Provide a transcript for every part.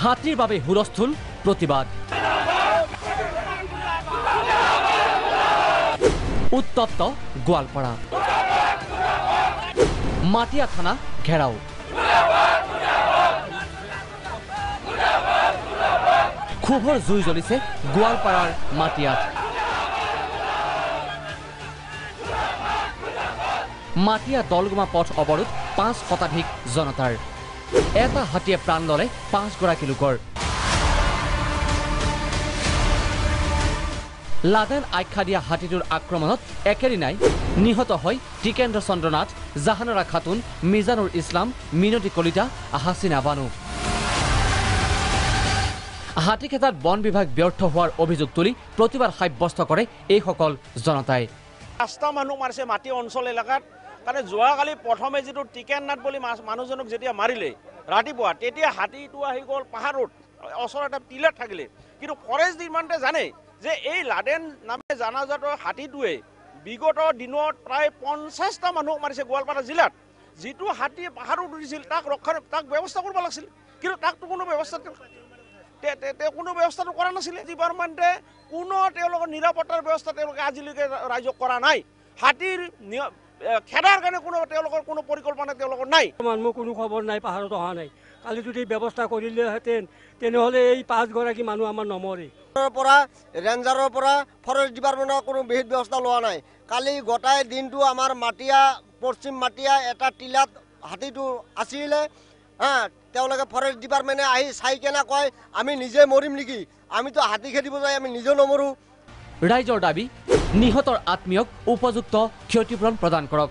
হাতীৰ বাবে হুলস্থুল প্ৰতিবাদ উত্তপ্ত গোৱালপাৰা মাটিয়া থানা ঘেৰাও ক্ষোভৰ জুই জ্বলিছে গোৱালপাৰাৰ মাটিয়াত মাটিয়া দলগুমা পথ অৱৰোধ ৫ শতাধিক জনতাৰ এটা হাতীয়ে প্ৰাণ ললে ৫ গৰাকী লোকৰ লাডেন আখ্যা দিয়া হাতীটোৰ আক্ৰমণত একেদিনাই নিহত হয় টিকেন্দ্ৰ চন্দ্ৰ নাথ জাহানাৰা খাতুন মিজানুৰ ইছলাম মিনতি কলিতা হাছিনা বানু হাতী খেতাত বন বিভাগ ব্যৰ্থ হোৱাৰ অভিযোগ তুলি প্ৰতিবাদ সাব্যস্ত কৰে এইসকল জনতাই ৰাস্তা মানুহ মাৰিছে মাটি অঞ্চল এলেকাত কাৰণে যোৱাকালি প্ৰথমে যিটো টিকেন্দ্ৰ নাথ বুলি মানুহজনক যেতিয়া মাৰিলে ৰাতিপুৱা তেতিয়া হাতীটো আহি গ'ল পাহাৰত ওচৰত এটা টিলাত থাকিলে কিন্তু ফৰেষ্ট ডিপাৰ্টমেণ্টে জানে যে এই লাডেন নামে জানাজাত হাতীটোৱে বিগত দিনত প্ৰায় ৫০টা মানুহক মাৰিছে গোৱালপাৰা জিলাত যিটো হাতী পাহাৰত উঠিছিল তাক ব্যৱস্থা কৰিব লাগিছিল কিন্তু তাকতো কোনো ব্যৱস্থাটো কৰা নাছিলে ডিপাৰ্টমেণ্টে কোনো তেওঁলোকৰ নিৰাপত্তাৰ ব্যৱস্থা তেওঁলোকে আজিলৈকে ৰাইজক কৰা নাই হাতীৰ খেদাৰ কাৰণে তেওঁলোকৰ কোনো পৰিকল্পনা তেওঁলোকৰ নাই মানুহ কোনো খবৰ নাই পাহাৰত অহা নাই কালি যদি ব্যৱস্থা কৰিলেহেঁতেন তেনেহ'লে এই ৫ গৰাকী মানুহ আমাৰ নমৰে পৰা ৰেঞ্জাৰৰ পৰা ফৰেষ্ট ডিপাৰ্টমেণ্টৰ কোনো বিহিত ব্যৱস্থা লোৱা নাই কালি গোটাই দিনটো আমাৰ মাটিয়া পশ্চিম মাটিয়া এটা টিলাত হাতীটো আছিলে তেওঁলোকে ফৰেষ্ট ডিপাৰ্টমেণ্টে আহি চাই কেনে কয় আমি নিজে মৰিম নেকি আমিতো হাতী খেদিব যাই আমি নিজে নমৰোঁ ৰাইজৰ দাবী নিহতৰ আত্মীয়ক উপযুক্ত ক্ষতিপূৰণ প্ৰদান কৰক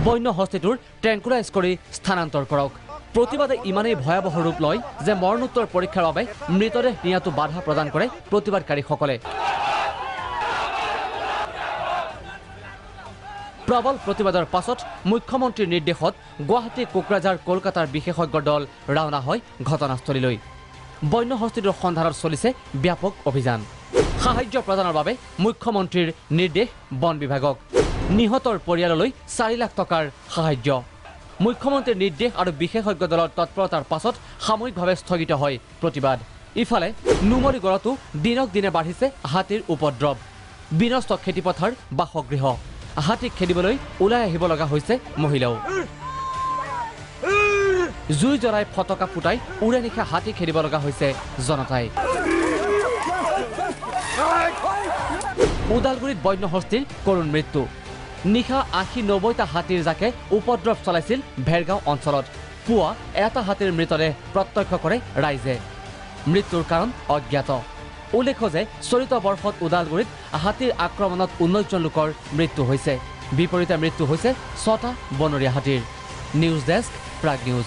বন্য হস্তীটোৰ ট্ৰেংকুলাইজ কৰি স্থানান্তৰ কৰক প্ৰতিবাদে ইমানেই ভয়াৱহ ৰূপ লয় যে মৰণোত্তৰ পৰীক্ষাৰ বাবে মৃতদেহ নিয়াটো বাধা প্ৰদান কৰে প্ৰতিবাদকাৰীসকলে প্ৰবল প্ৰতিবাদৰ পাছত মুখ্যমন্ত্ৰীৰ নিৰ্দেশত গুৱাহাটী কোকৰাঝাৰ কলকাতাৰ বিশেষজ্ঞ দল ৰাওনা হয় ঘটনাস্থলীলৈ বন্য হস্তীটোৰ সন্ধানত চলিছে ব্যাপক অভিযান সাহায্য প্ৰদানৰ বাবে মুখ্যমন্ত্ৰীৰ নিৰ্দেশ বন বিভাগক নিহতৰ পৰিয়াললৈ ৪ লাখ টকাৰ সাহায্য মুখ্যমন্ত্ৰীৰ নিৰ্দেশ আৰু বিশেষজ্ঞ দলৰ তৎপৰতাৰ পাছত সাময়িকভাৱে স্থগিত হয় প্ৰতিবাদ ইফালে নুমলীগড়তো দিনক দিনে বাঢ়িছে হাতীৰ উপদ্ৰৱ বিনষ্ট খেতিপথাৰ বাসগৃহ হাতীক খেদিবলৈ ওলাই আহিব লগা হৈছে মহিলাও জুই জ্বলাই ফটকা ফুটাই উৰে নিশা হাতী খেদিব লগা হৈছে জনতাই ওদালগুৰিত বন্য হস্তীৰ কৰুণ মৃত্যু নিশা ৮০-৯০টা হাতীৰ জাকে উপদ্ৰৱ চলাইছিল ভেৰগাঁও অঞ্চলত পুৱা এটা হাতীৰ মৃতদেহ প্ৰত্যক্ষ কৰে ৰাইজে মৃত্যুৰ কাৰণ অজ্ঞাত উল্লেখ্য যে চলিত বৰ্ষত ওদালগুৰিত হাতীৰ আক্ৰমণত ১৯ জন লোকৰ মৃত্যু হৈছে বিপৰীতে মৃত্যু হৈছে ৬টা বনৰীয়া হাতীৰ নিউজ ডেস্ক প্ৰাগ নিউজ